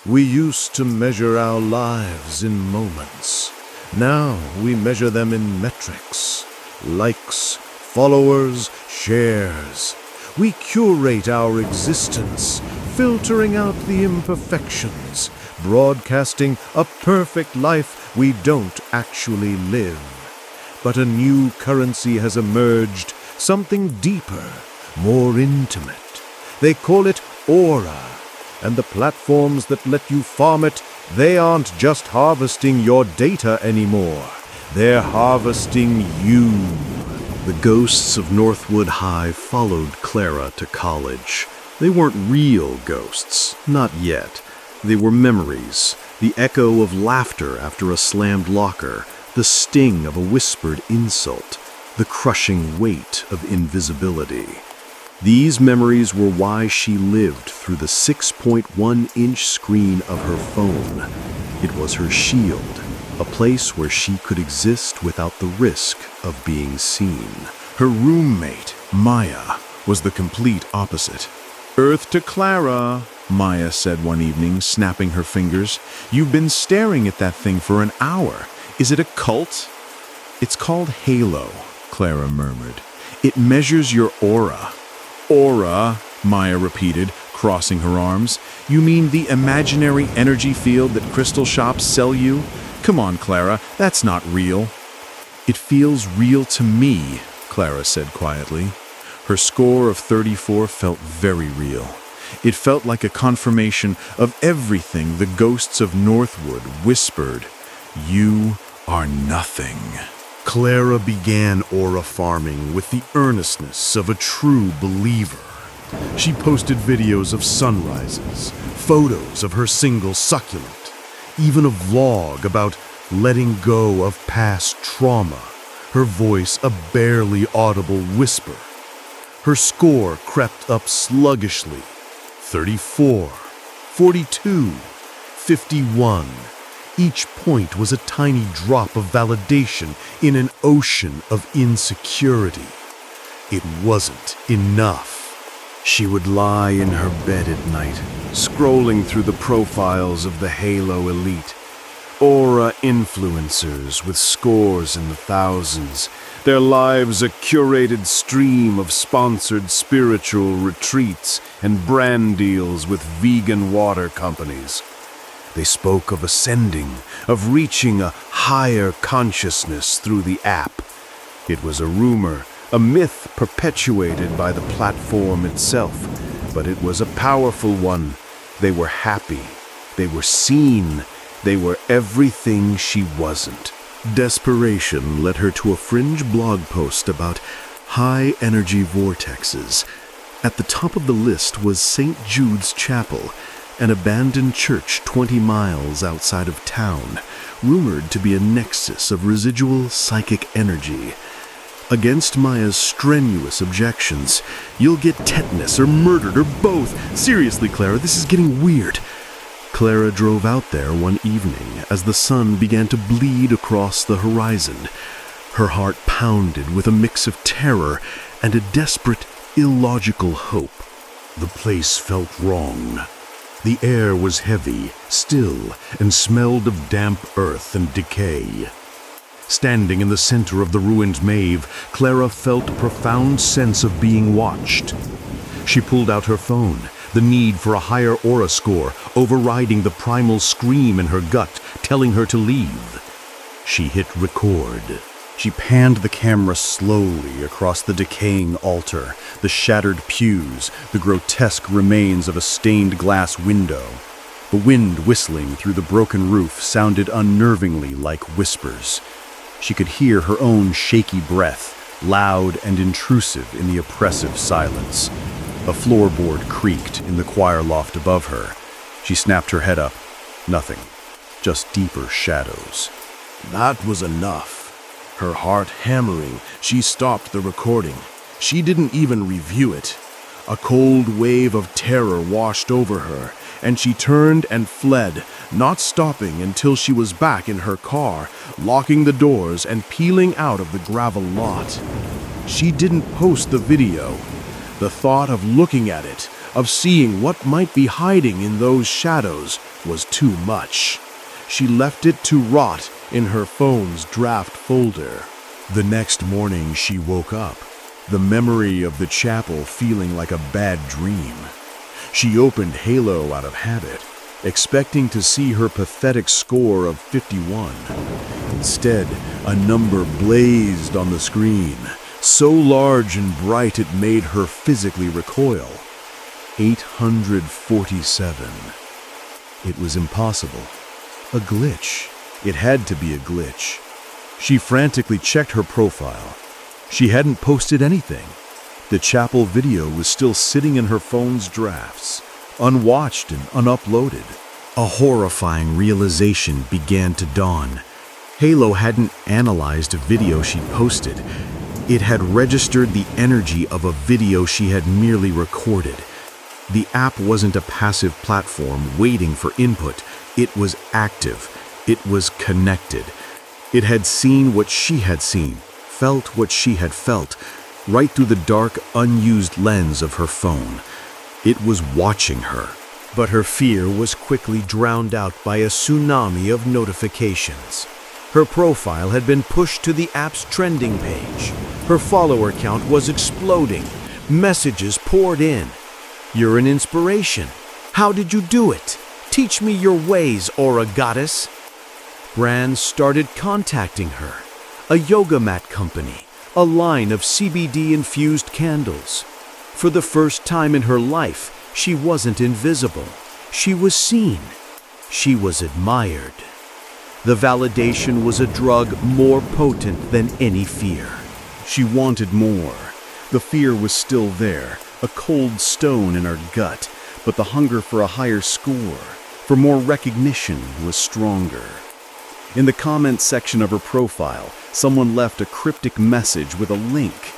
We used to measure our lives in moments. Now we measure them in metrics, likes, followers, shares. We curate our existence, filtering out the imperfections, broadcasting a perfect life we don't actually live. But a new currency has emerged, something deeper, more intimate. They call it aura, and the platforms that let you farm it, they aren't just harvesting your data anymore. They're harvesting you. The ghosts of Northwood High followed Clara to college. They weren't real ghosts, not yet. They were memories, the echo of laughter after a slammed locker, the sting of a whispered insult, the crushing weight of invisibility. These memories were why she lived through the 6.1-inch screen of her phone. It was her shield, a place where she could exist without the risk of being seen. Her roommate, Maya, was the complete opposite. "Earth to Clara," Maya said one evening, snapping her fingers. "You've been staring at that thing for an hour. Is it a cult?" "It's called Halo," Clara murmured. "It measures your aura." "Aura," Maya repeated, crossing her arms. "You mean the imaginary energy field that crystal shops sell you? Come on, Clara, that's not real." "It feels real to me," Clara said quietly. Her score of 34 felt very real. It felt like a confirmation of everything the ghosts of Northwood whispered. "You are nothing." Clara began aura farming with the earnestness of a true believer. She posted videos of sunrises, photos of her single succulent, even a vlog about letting go of past trauma, her voice a barely audible whisper. Her score crept up sluggishly. 34, 42, 51. Each point was a tiny drop of validation in an ocean of insecurity. It wasn't enough. She would lie in her bed at night, scrolling through the profiles of the Halo elite. Aura influencers with scores in the thousands, their lives a curated stream of sponsored spiritual retreats and brand deals with vegan water companies. They spoke of ascending, of reaching a higher consciousness through the app. It was a rumor, a myth perpetuated by the platform itself, but it was a powerful one. They were happy. They were seen. They were everything she wasn't. Desperation led her to a fringe blog post about high-energy vortexes. At the top of the list was St. Jude's Chapel, an abandoned church 20 miles outside of town, rumored to be a nexus of residual psychic energy. Against Maya's strenuous objections, "You'll get tetanus or murdered or both. Seriously, Clara, this is getting weird." Clara drove out there one evening as the sun began to bleed across the horizon. Her heart pounded with a mix of terror and a desperate, illogical hope. The place felt wrong. The air was heavy, still, and smelled of damp earth and decay. Standing in the center of the ruined Maeve, Clara felt a profound sense of being watched. She pulled out her phone, the need for a higher aura score overriding the primal scream in her gut, telling her to leave. She hit record. She panned the camera slowly across the decaying altar, the shattered pews, the grotesque remains of a stained glass window. The wind whistling through the broken roof sounded unnervingly like whispers. She could hear her own shaky breath, loud and intrusive in the oppressive silence. A floorboard creaked in the choir loft above her. She snapped her head up. Nothing, just deeper shadows. That was enough. Her heart hammering, she stopped the recording. She didn't even review it. A cold wave of terror washed over her, and she turned and fled, not stopping until she was back in her car, locking the doors and peeling out of the gravel lot. She didn't post the video. The thought of looking at it, of seeing what might be hiding in those shadows, was too much. She left it to rot in her phone's draft folder. The next morning she woke up, the memory of the chapel feeling like a bad dream. She opened Halo out of habit, expecting to see her pathetic score of 51. Instead, a number blazed on the screen, so large and bright it made her physically recoil. 847. It was impossible. A glitch. It had to be a glitch. She frantically checked her profile. She hadn't posted anything. The chapel video was still sitting in her phone's drafts, unwatched and unuploaded. A horrifying realization began to dawn. Halo hadn't analyzed a video she'd posted. It had registered the energy of a video she had merely recorded. The app wasn't a passive platform waiting for input. It was active. It was connected. It had seen what she had seen, felt what she had felt, right through the dark, unused lens of her phone. It was watching her. But her fear was quickly drowned out by a tsunami of notifications. Her profile had been pushed to the app's trending page. Her follower count was exploding. Messages poured in. "You're an inspiration. How did you do it? Teach me your ways, Aura Goddess." Brands started contacting her. A yoga mat company, a line of CBD-infused candles. For the first time in her life, she wasn't invisible. She was seen. She was admired. The validation was a drug more potent than any fear. She wanted more. The fear was still there, a cold stone in her gut, but the hunger for a higher score, for more recognition, was stronger. In the comments section of her profile, someone left a cryptic message with a link.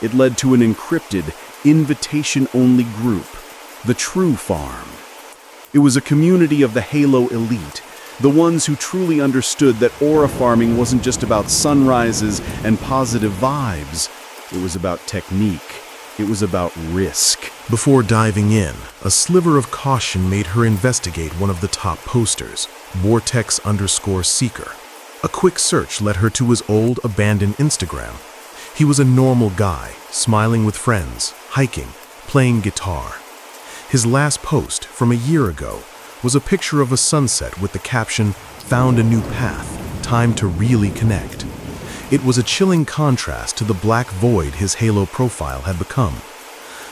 It led to an encrypted, invitation-only group, the True Farm. It was a community of the Halo elite, the ones who truly understood that aura farming wasn't just about sunrises and positive vibes. It was about technique. It was about risk. Before diving in, a sliver of caution made her investigate one of the top posters, Vortex_Seeker. A quick search led her to his old, abandoned Instagram. He was a normal guy, smiling with friends, hiking, playing guitar. His last post, from a year ago, was a picture of a sunset with the caption, "Found a new path, time to really connect." It was a chilling contrast to the black void his Halo profile had become.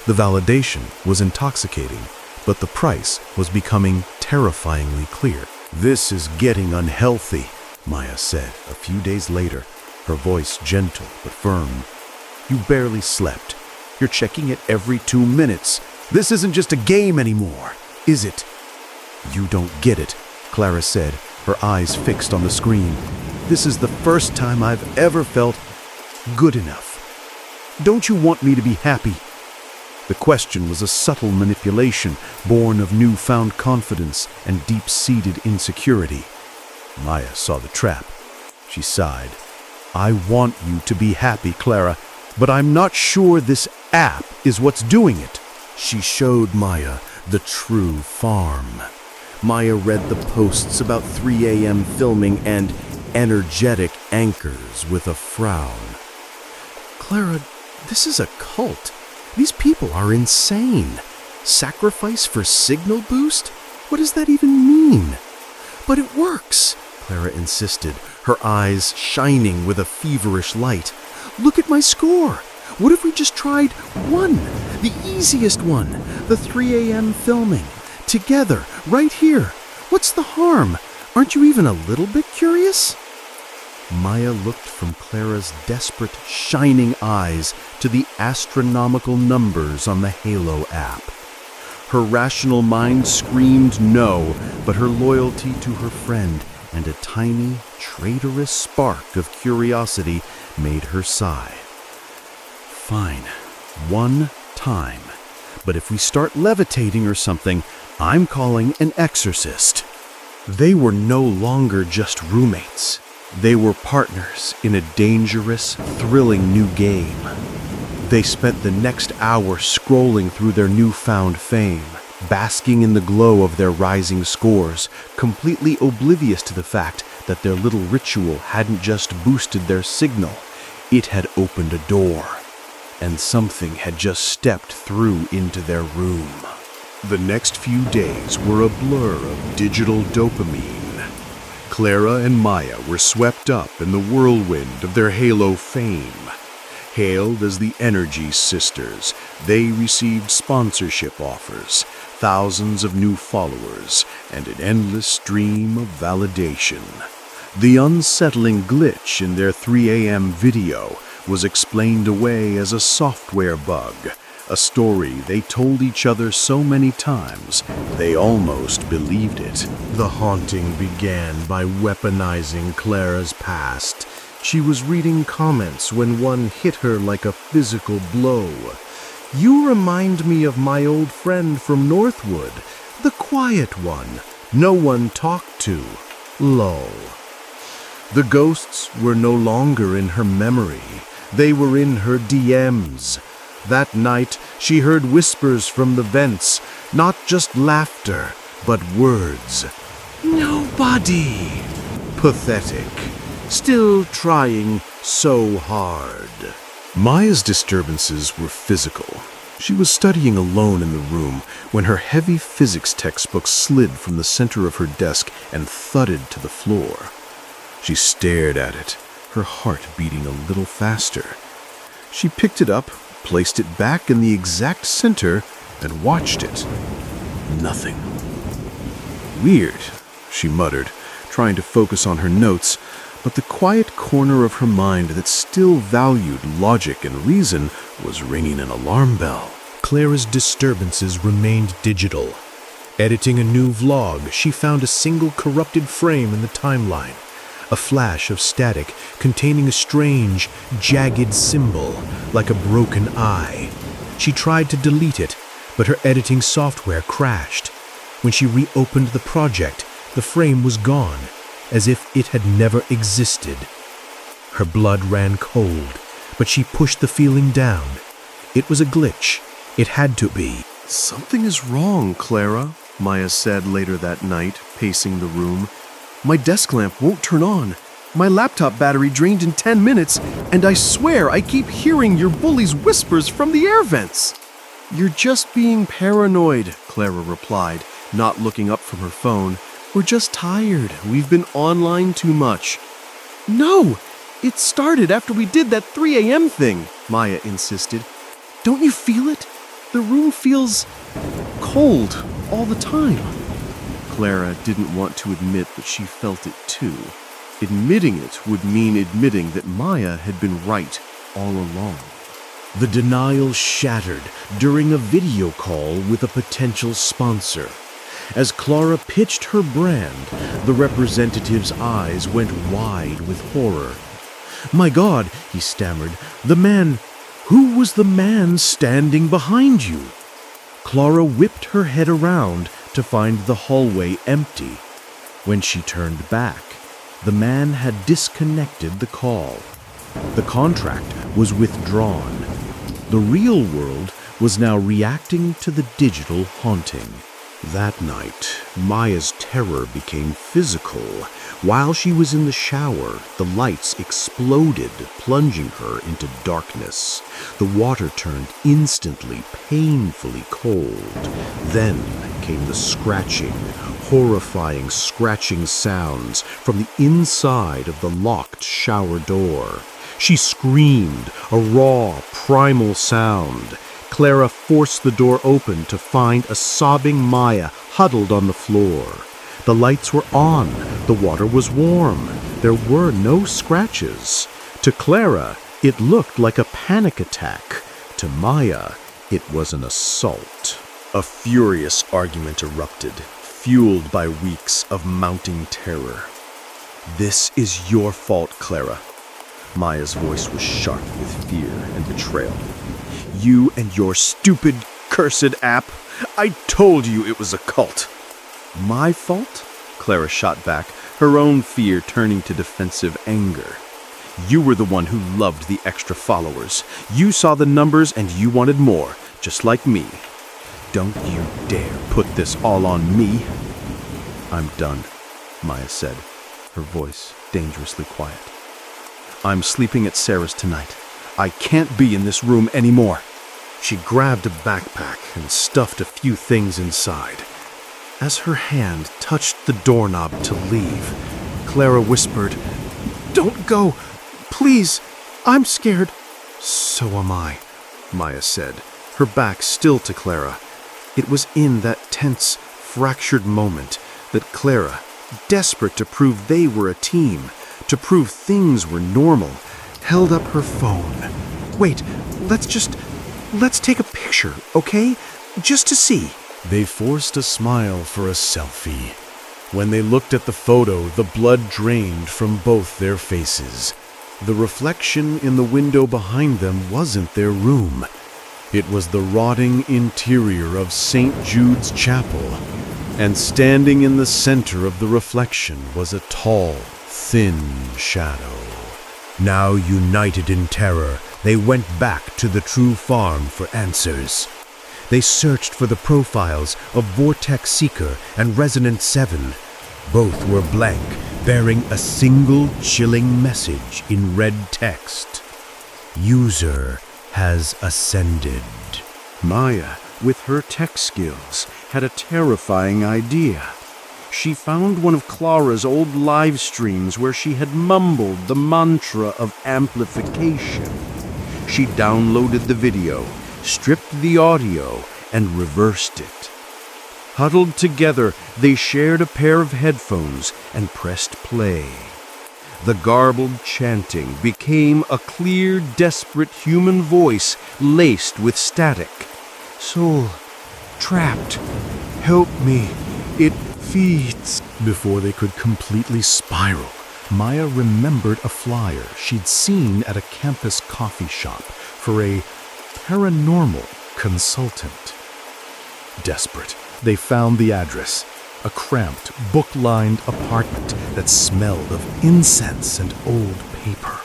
The validation was intoxicating, but the price was becoming terrifyingly clear. "This is getting unhealthy," Maya said a few days later, her voice gentle but firm. "You barely slept. You're checking it every 2 minutes. This isn't just a game anymore, is it?" "You don't get it," Clara said, her eyes fixed on the screen. "This is the first time I've ever felt good enough. Don't you want me to be happy?" The question was a subtle manipulation born of newfound confidence and deep-seated insecurity. Maya saw the trap. She sighed. "I want you to be happy, Clara, but I'm not sure this app is what's doing it." She showed Maya the True Farm. Maya read the posts about 3 a.m. filming and energetic anchors with a frown. "Clara, this is a cult. These people are insane. Sacrifice for signal boost? What does that even mean?" "But it works," Clara insisted, her eyes shining with a feverish light. "Look at my score. What if we just tried one, the easiest one, the 3 a.m. filming, together, right here? What's the harm? Aren't you even a little bit curious?" Maya looked from Clara's desperate, shining eyes to the astronomical numbers on the Halo app. Her rational mind screamed no, but her loyalty to her friend and a tiny, traitorous spark of curiosity made her sigh. "Fine, one time. But if we start levitating or something, I'm calling an exorcist." They were no longer just roommates. They were partners in a dangerous, thrilling new game. They spent the next hour scrolling through their newfound fame, basking in the glow of their rising scores, completely oblivious to the fact that their little ritual hadn't just boosted their signal, it had opened a door, and something had just stepped through into their room. The next few days were a blur of digital dopamine. Clara and Maya were swept up in the whirlwind of their Halo fame. Hailed as the Energy Sisters, they received sponsorship offers, thousands of new followers, and an endless stream of validation. The unsettling glitch in their 3 a.m. video was explained away as a software bug, a story they told each other so many times they almost believed it. The haunting began by weaponizing Clara's past. She was reading comments when one hit her like a physical blow. "You remind me of my old friend from Northwood, the quiet one, no one talked to. Lol." The ghosts were no longer in her memory. They were in her DMs. That night, she heard whispers from the vents, not just laughter, but words. "Nobody." Pathetic. Still trying so hard. Maya's disturbances were physical. She was studying alone in the room when her heavy physics textbook slid from the center of her desk and thudded to the floor. She stared at it, her heart beating a little faster. She picked it up, placed it back in the exact center, and watched it. Nothing. "Weird," she muttered, trying to focus on her notes, but the quiet corner of her mind that still valued logic and reason was ringing an alarm bell. Clara's disturbances remained digital. Editing a new vlog, she found a single corrupted frame in the timeline, a flash of static containing a strange, jagged symbol, like a broken eye. She tried to delete it, but her editing software crashed. When she reopened the project, the frame was gone, as if it had never existed. Her blood ran cold, but she pushed the feeling down. It was a glitch. It had to be. "Something is wrong, Clara," Maya said later that night, pacing the room. "My desk lamp won't turn on. My laptop battery drained in 10 minutes, and I swear I keep hearing your bully's whispers from the air vents." "You're just being paranoid," Clara replied, not looking up from her phone. "We're just tired. We've been online too much." "No! It started after we did that 3 a.m. thing," Maya insisted. "Don't you feel it? The room feels cold all the time." Clara didn't want to admit that she felt it too. Admitting it would mean admitting that Maya had been right all along. The denial shattered during a video call with a potential sponsor. As Clara pitched her brand, the representative's eyes went wide with horror. "My God," he stammered, who was the man standing behind you?" Clara whipped her head around to find the hallway empty. When she turned back, the man had disconnected the call. The contract was withdrawn. The real world was now reacting to the digital haunting. That night, Maya's terror became physical. While she was in the shower, the lights exploded, plunging her into darkness. The water turned instantly, painfully cold. Then came the scratching, horrifying scratching sounds from the inside of the locked shower door. She screamed, a raw, primal sound. Clara forced the door open to find a sobbing Maya huddled on the floor. The lights were on. The water was warm. There were no scratches. To Clara, it looked like a panic attack. To Maya, it was an assault. A furious argument erupted, fueled by weeks of mounting terror. "This is your fault, Clara." Maya's voice was sharp with fear and betrayal. "You and your stupid, cursed app. I told you it was a cult." "My fault?" Clara shot back, her own fear turning to defensive anger. "You were the one who loved the extra followers. You saw the numbers and you wanted more, just like me." Don't you dare put this all on me. I'm done, Maya said, her voice dangerously quiet. I'm sleeping at Sarah's tonight. I can't be in this room anymore. She grabbed a backpack and stuffed a few things inside. As her hand touched the doorknob to leave, Clara whispered, "Don't go! Please! I'm scared!" "So am I," Maya said, her back still to Clara. It was in that tense, fractured moment that Clara, desperate to prove they were a team, to prove things were normal, held up her phone. "Wait, let's take a picture, okay? Just to see." They forced a smile for a selfie. When they looked at the photo, the blood drained from both their faces. The reflection in the window behind them wasn't their room. It was the rotting interior of St. Jude's Chapel, and standing in the center of the reflection was a tall, thin shadow. Now united in terror, they went back to the True Farm for answers. They searched for the profiles of Vortex Seeker and Resonant 7. Both were blank, bearing a single chilling message in red text. User has ascended. Maya, with her tech skills, had a terrifying idea. She found one of Clara's old live streams where she had mumbled the mantra of amplification. She downloaded the video, stripped the audio, and reversed it. Huddled together, they shared a pair of headphones and pressed play. The garbled chanting became a clear, desperate human voice laced with static. "Soul, trapped, help me, it feeds." Before they could completely spiral, Maya remembered a flyer she'd seen at a campus coffee shop for a paranormal consultant. Desperate, they found the address, a cramped, book-lined apartment that smelled of incense and old paper.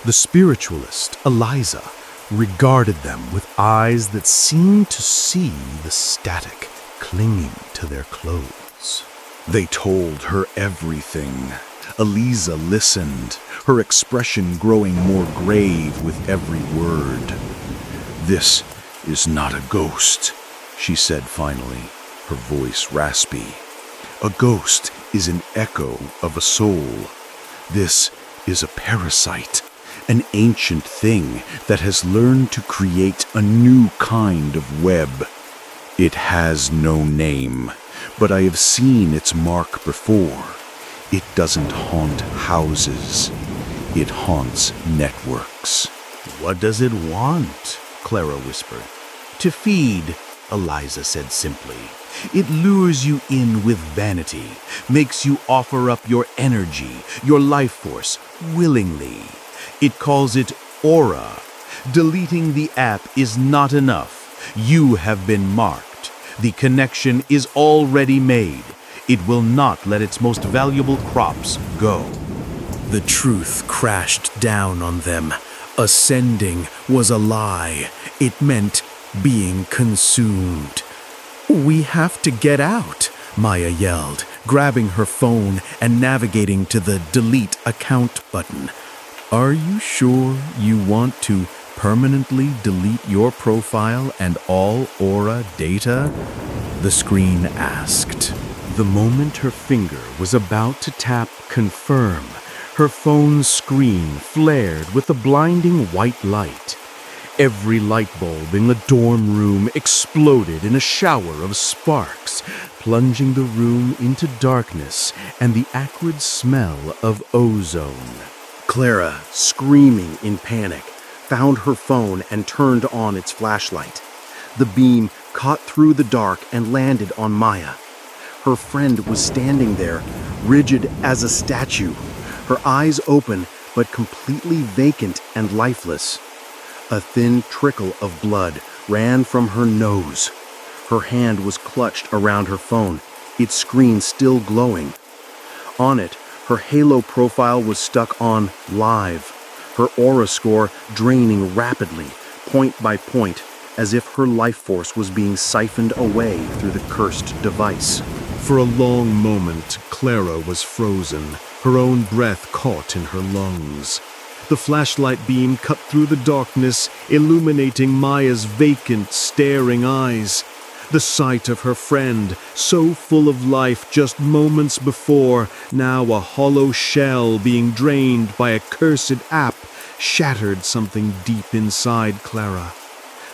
The spiritualist, Eliza, regarded them with eyes that seemed to see the static clinging to their clothes. They told her everything. Eliza listened, her expression growing more grave with every word. "This is not a ghost," she said finally, her voice raspy. "A ghost is an echo of a soul. This is a parasite, an ancient thing that has learned to create a new kind of web. It has no name, but I have seen its mark before. It doesn't haunt houses. It haunts networks." "What does it want?" Clara whispered. "To feed," Eliza said simply. "It lures you in with vanity, makes you offer up your energy, your life force, willingly. It calls it aura. Deleting the app is not enough. You have been marked. The connection is already made. It will not let its most valuable crops go." The truth crashed down on them. Ascending was a lie. It meant being consumed. "We have to get out," Maya yelled, grabbing her phone and navigating to the delete account button. "Are you sure you want to permanently delete your profile and all Aura data?" the screen asked. The moment her finger was about to tap confirm, her phone's screen flared with a blinding white light. Every light bulb in the dorm room exploded in a shower of sparks, plunging the room into darkness and the acrid smell of ozone. Clara, screaming in panic, found her phone and turned on its flashlight. The beam caught through the dark and landed on Maya. Her friend was standing there, rigid as a statue, her eyes open but completely vacant and lifeless. A thin trickle of blood ran from her nose. Her hand was clutched around her phone, its screen still glowing. On it, her Halo profile was stuck on Live, her aura score draining rapidly, point by point, as if her life force was being siphoned away through the cursed device. For a long moment, Clara was frozen, her own breath caught in her lungs. The flashlight beam cut through the darkness, illuminating Maya's vacant, staring eyes. The sight of her friend, so full of life just moments before, now a hollow shell being drained by a cursed app, shattered something deep inside Clara.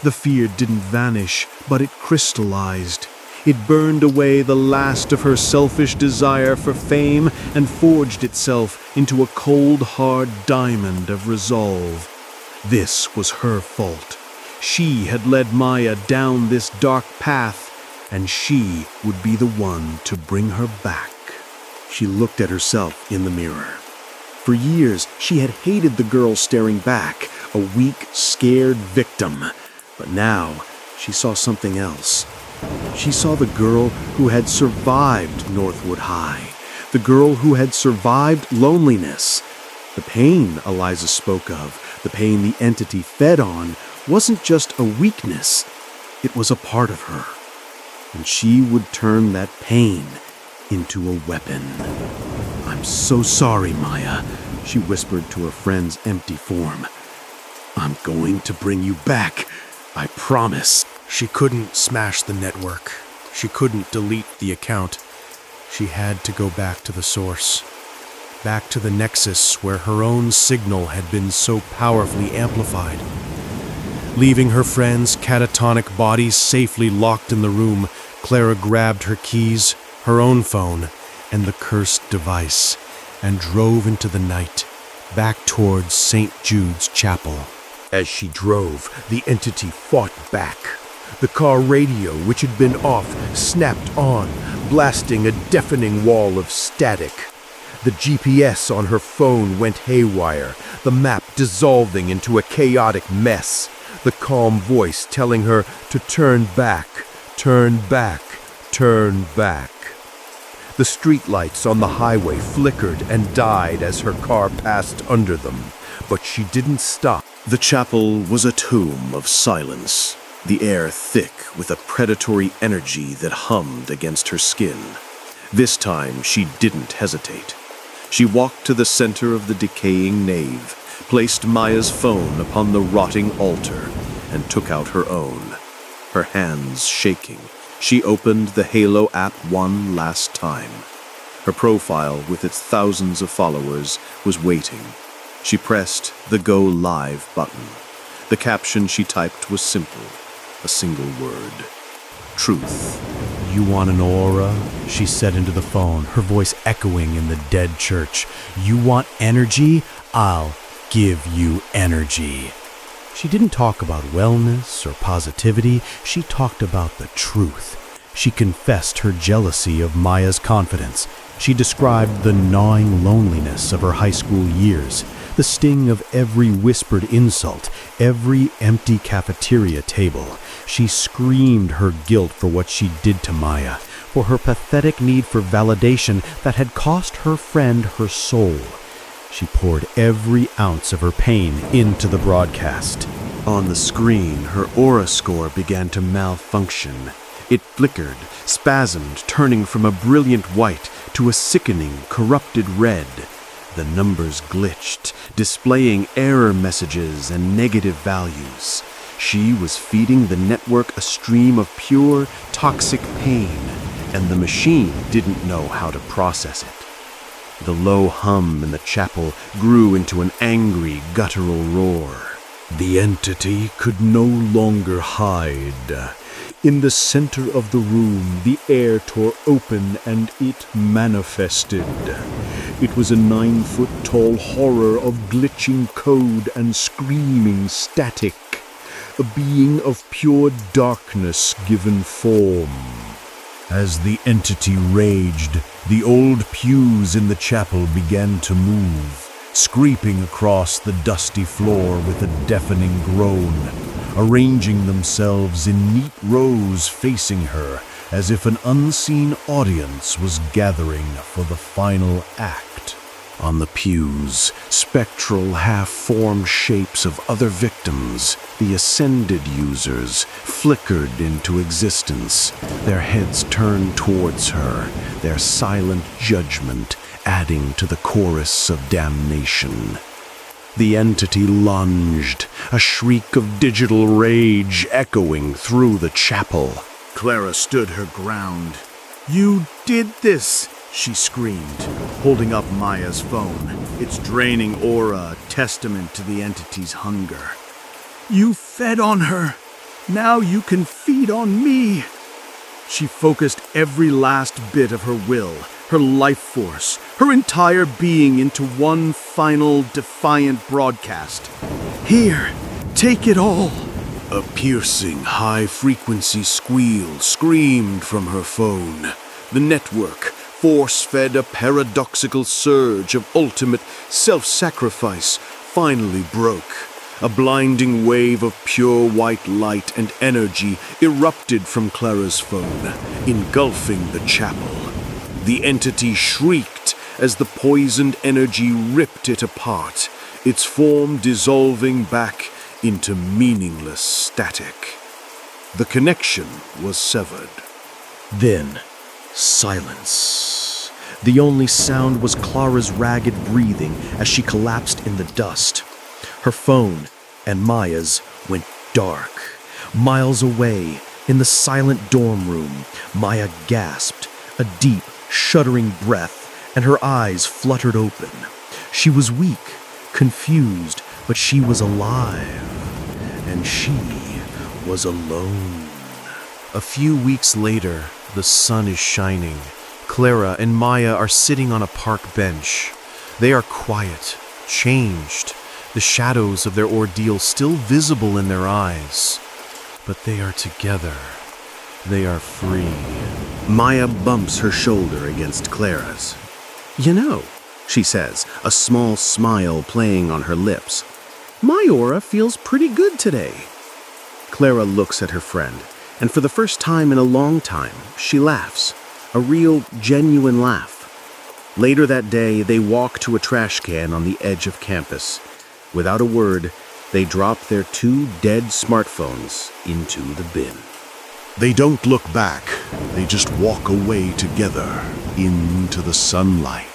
The fear didn't vanish, but it crystallized. It burned away the last of her selfish desire for fame and forged itself into a cold, hard diamond of resolve. This was her fault. She had led Maya down this dark path, and she would be the one to bring her back. She looked at herself in the mirror. For years, she had hated the girl staring back, a weak, scared victim. But now, she saw something else. She saw the girl who had survived Northwood High, the girl who had survived loneliness. The pain Eliza spoke of, the pain the entity fed on, wasn't just a weakness, it was a part of her. And she would turn that pain into a weapon. "I'm so sorry, Maya," she whispered to her friend's empty form. "I'm going to bring you back, I promise." She couldn't smash the network. She couldn't delete the account. She had to go back to the source. Back to the nexus where her own signal had been so powerfully amplified. Leaving her friend's catatonic bodies safely locked in the room, Clara grabbed her keys, her own phone, and the cursed device, and drove into the night, back towards St. Jude's Chapel. As she drove, the entity fought back. The car radio, which had been off, snapped on, blasting a deafening wall of static. The GPS on her phone went haywire, the map dissolving into a chaotic mess, the calm voice telling her to turn back, turn back, turn back. The streetlights on the highway flickered and died as her car passed under them, but she didn't stop. The chapel was a tomb of silence, the air thick with a predatory energy that hummed against her skin. This time she didn't hesitate. She walked to the center of the decaying nave, placed Maya's phone upon the rotting altar, and took out her own. Her hands shaking, she opened the Halo app one last time. Her profile, with its thousands of followers, was waiting. She pressed the Go Live button. The caption she typed was simple, a single word: truth. "You want an aura?" she said into the phone, her voice echoing in the dead church. "You want energy? I'll give you energy." She didn't talk about wellness or positivity. She talked about the truth. She confessed her jealousy of Maya's confidence. She described the gnawing loneliness of her high school years, the sting of every whispered insult, every empty cafeteria table. She screamed her guilt for what she did to Maya, for her pathetic need for validation that had cost her friend her soul. She poured every ounce of her pain into the broadcast. On the screen, her aura score began to malfunction. It flickered, spasmed, turning from a brilliant white to a sickening, corrupted red. The numbers glitched, displaying error messages and negative values. She was feeding the network a stream of pure, toxic pain, and the machine didn't know how to process it. The low hum in the chapel grew into an angry, guttural roar. The entity could no longer hide. In the center of the room, the air tore open and it manifested. It was a 9-foot-tall horror of glitching code and screaming static, a being of pure darkness given form. As the entity raged, the old pews in the chapel began to move, scraping across the dusty floor with a deafening groan, arranging themselves in neat rows facing her as if an unseen audience was gathering for the final act. On the pews, spectral half-formed shapes of other victims, the ascended users, flickered into existence, their heads turned towards her, their silent judgment adding to the chorus of damnation. The entity lunged, a shriek of digital rage echoing through the chapel. Clara stood her ground. "You did this!" she screamed, holding up Maya's phone, its draining aura a testament to the entity's hunger. "You fed on her. Now you can feed on me." She focused every last bit of her will, her life force, her entire being into one final defiant broadcast. "Here, take it all." A piercing, high-frequency squeal screamed from her phone. The network force-fed a paradoxical surge of ultimate self-sacrifice finally broke. A blinding wave of pure white light and energy erupted from Clara's phone, engulfing the chapel. The entity shrieked as the poisoned energy ripped it apart, its form dissolving back into meaningless static. The connection was severed. Then, silence. The only sound was Clara's ragged breathing as she collapsed in the dust. Her phone and Maya's went dark. Miles away, in the silent dorm room, Maya gasped, a deep, shuddering breath, and her eyes fluttered open. She was weak, confused, but she was alive. And she was alone. A few weeks later, the sun is shining. Clara and Maya are sitting on a park bench. They are quiet, changed, the shadows of their ordeal still visible in their eyes. But they are together. They are free. Maya bumps her shoulder against Clara's. "You know," she says, a small smile playing on her lips, "my aura feels pretty good today." Clara looks at her friend, and for the first time in a long time, she laughs. A real, genuine laugh. Later that day, they walk to a trash can on the edge of campus. Without a word, they drop their 2 dead smartphones into the bin. They don't look back. They just walk away together into the sunlight.